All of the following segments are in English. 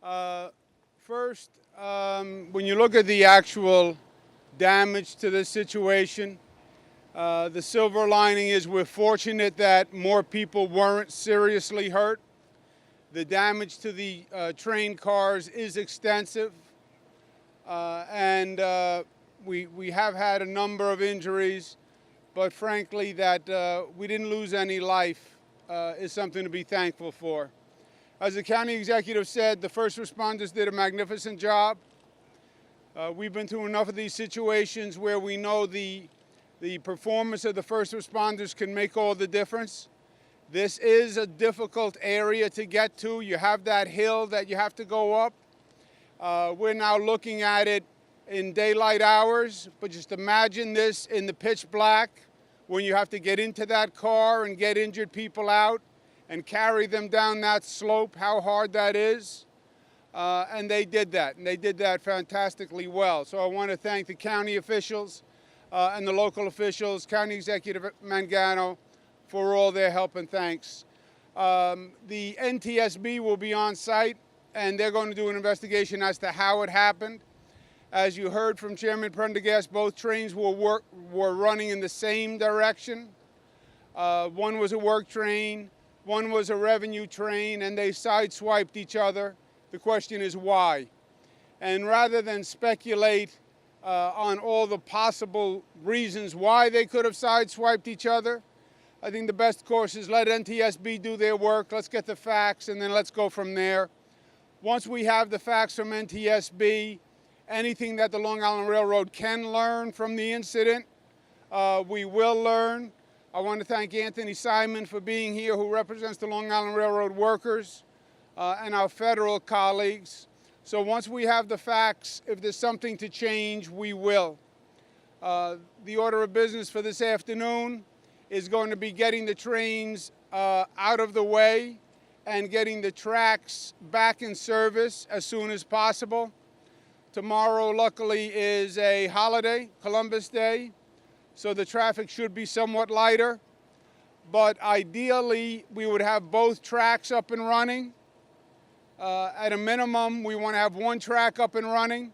Uh, First, when you look at the actual damage to this situation, the silver lining is we're fortunate that more people weren't seriously hurt. The damage to the train cars is extensive, and we have had a number of injuries, but frankly that we didn't lose any life is something to be thankful for. As the county executive said, the first responders did a magnificent job. We've been through enough of these situations where we know the performance of the first responders can make all the difference. This is a difficult area to get to. You have that hill that you have to go up. We're now looking at it in daylight hours, but just imagine this in the pitch black when you have to get into that car and get injured people out and carry them down that slope, how hard that is. And they did that, and they did that fantastically well. So I want to thank the county officials and the local officials, County Executive Mangano, for all their help and thanks. The NTSB will be on site, and they're going to do an investigation as to how it happened. As you heard from Chairman Prendergast, both trains were running in the same direction. One was a work train, one was a revenue train, and they sideswiped each other. The question is why? And rather than speculate on all the possible reasons why they could have sideswiped each other, I think the best course is let NTSB do their work. Let's get the facts, and then let's go from there. Once we have the facts from NTSB, anything that the Long Island Railroad can learn from the incident, we will learn. I want to thank Anthony Simon for being here, who represents the Long Island Railroad workers and our federal colleagues. So once we have the facts, if there's something to change, we will. The order of business for this afternoon is going to be getting the trains out of the way and getting the tracks back in service as soon as possible. Tomorrow, luckily, is a holiday, Columbus Day, so the traffic should be somewhat lighter. But ideally, we would have both tracks up and running. At a minimum, we want to have one track up and running.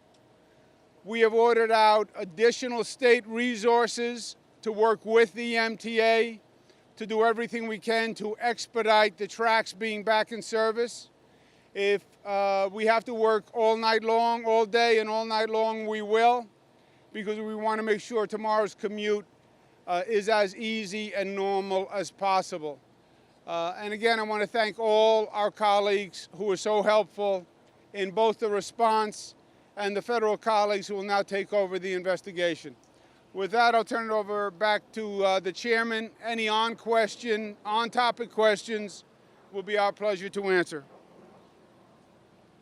We have ordered out additional state resources to work with the MTA to do everything we can to expedite the tracks being back in service. If we have to work all night long, all day and all night long, we will, because we want to make sure tomorrow's commute is as easy and normal as possible. And again, I want to thank all our colleagues who were so helpful in both the response and the federal colleagues who will now take over the investigation. With that, I'll turn it over back to the chairman. Any on-topic questions will be our pleasure to answer.